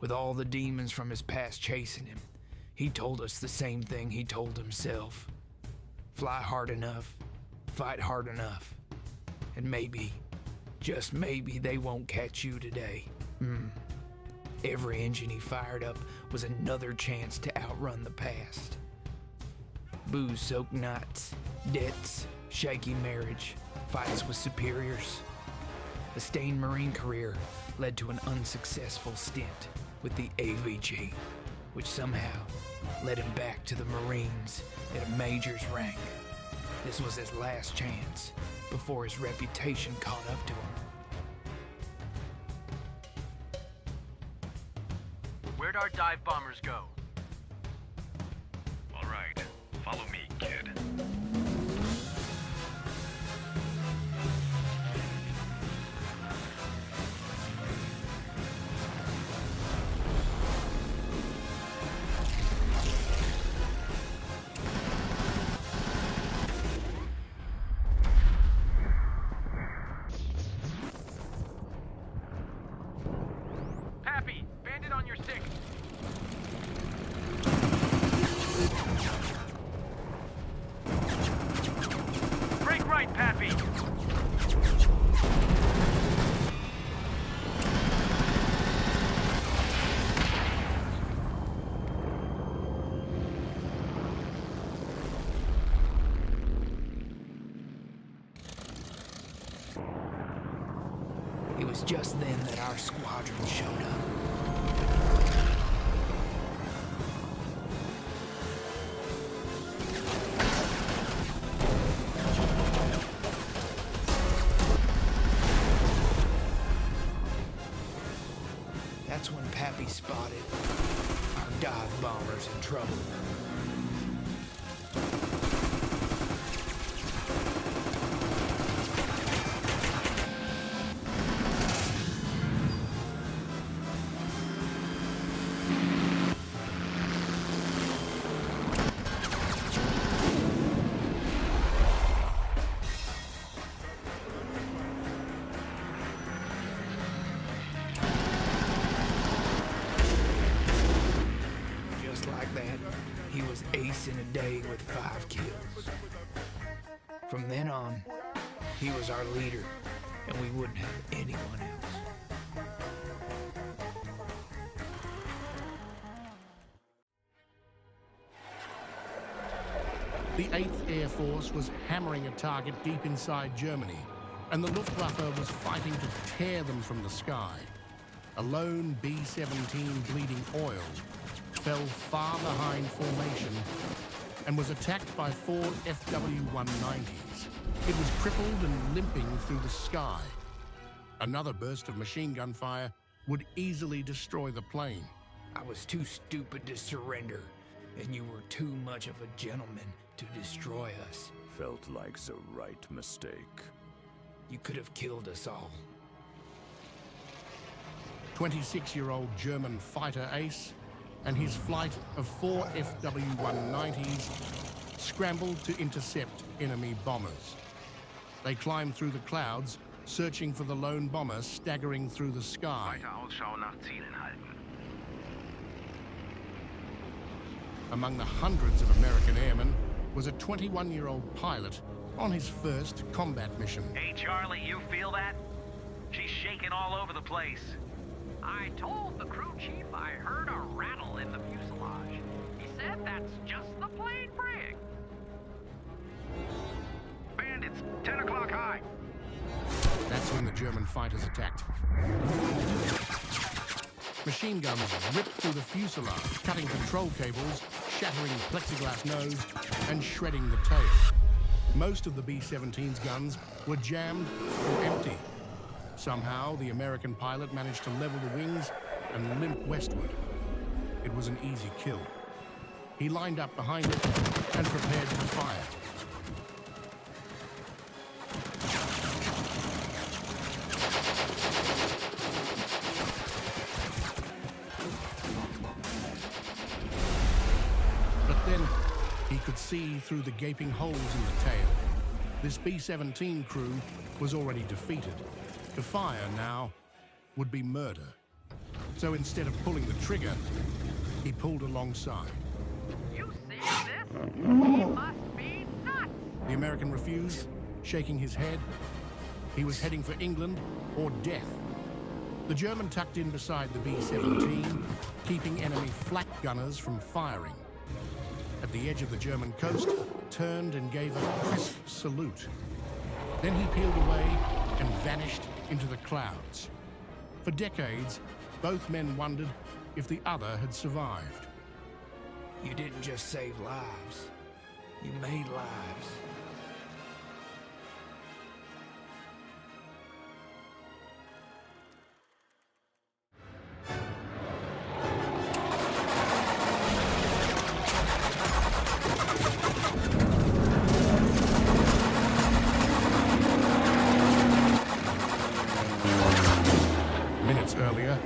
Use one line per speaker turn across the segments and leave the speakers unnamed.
With all the demons from his past chasing him, he told us the same thing he told himself. Fly hard enough, fight hard enough, and maybe, just maybe, they won't catch you today. Every engine he fired up was another chance to outrun the past. Booze-soaked nights, debts, shaky marriage, fights with superiors. A stained Marine career led to an unsuccessful stint with the AVG, which somehow led him back to the Marines at a major's rank. This was his last chance before his reputation caught up to him.
Where'd our dive bombers go?
All right, follow me, kid.
Pappy, bandit on your 6. Break right, Pappy.
It was just then that our squadron showed up. That's when Pappy spotted our dive bombers in trouble. He was ace in a day with 5 kills. From then on, he was our leader, and we wouldn't have anyone else.
The 8th Air Force was hammering a target deep inside Germany, and the Luftwaffe was fighting to tear them from the sky. A lone B-17 bleeding oil fell far behind formation and was attacked by 4 FW-190s. It was crippled and limping through the sky. Another burst of machine gun fire would easily destroy the plane.
I was too stupid to surrender, and you were too much of a gentleman to destroy us.
Felt like the right mistake.
You could have killed us all.
26-year-old German fighter ace and his flight of 4 FW-190s scrambled to intercept enemy bombers. They climbed through the clouds, searching for the lone bomber staggering through the sky. Among the hundreds of American airmen was a 21-year-old pilot on his first combat mission.
Hey, Charlie, you feel that? She's shaking all over the place.
I told the crew chief I heard a rattle in the fuselage. He said that's just the plane brig.
Bandits, 10 o'clock high.
That's when the German fighters attacked. Machine guns ripped through the fuselage, cutting control cables, shattering the plexiglass nose, and shredding the tail. Most of the B-17's guns were jammed or empty. Somehow, the American pilot managed to level the wings and limp westward. It was an easy kill. He lined up behind it and prepared to fire. But then, he could see through the gaping holes in the tail. This B-17 crew was already defeated. To fire now would be murder. So instead of pulling the trigger, he pulled alongside.
You see this? He must be nuts.
The American refused, shaking his head. He was heading for England or death. The German tucked in beside the B-17, keeping enemy flak gunners from firing. At the edge of the German coast, turned and gave a crisp salute. Then he peeled away and vanished into the clouds. For decades, both men wondered if the other had survived.
You didn't just save lives, you made lives.
Minutes earlier,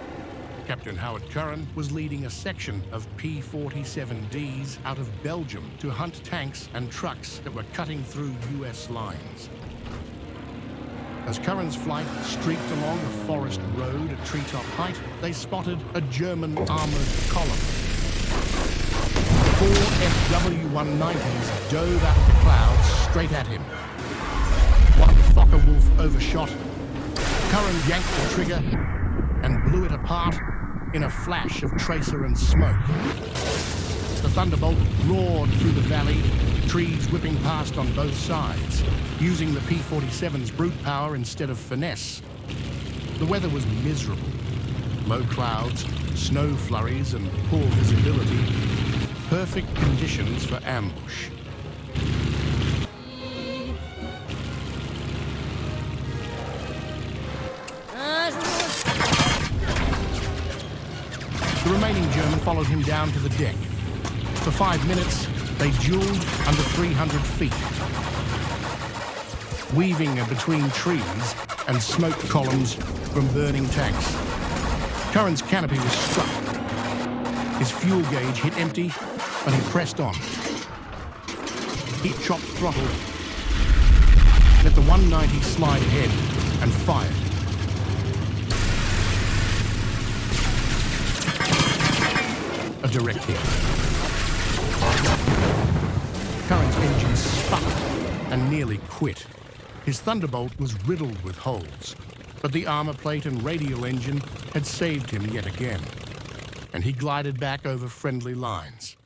Captain Howard Curran was leading a section of P-47Ds out of Belgium to hunt tanks and trucks that were cutting through US lines. As Curran's flight streaked along a forest road at treetop height, they spotted a German armored column. 4 FW-190s dove out of the clouds straight at him. One Fokker-Wulf overshot. Curran yanked the trigger and blew it apart in a flash of tracer and smoke. The thunderbolt roared through the valley, trees whipping past on both sides, using the P-47's brute power instead of finesse. The weather was miserable. Low clouds, snow flurries, and poor visibility. Perfect conditions for ambush. The remaining German followed him down to the deck. For 5 minutes, they dueled under 300 feet, weaving between trees and smoke columns from burning tanks. Curran's canopy was struck. His fuel gauge hit empty, but he pressed on. He chopped throttle, let the 190 slide ahead, and fired. A direct hit. Curran's engine sputtered and nearly quit. His Thunderbolt was riddled with holes, but the armor plate and radial engine had saved him yet again, and he glided back over friendly lines.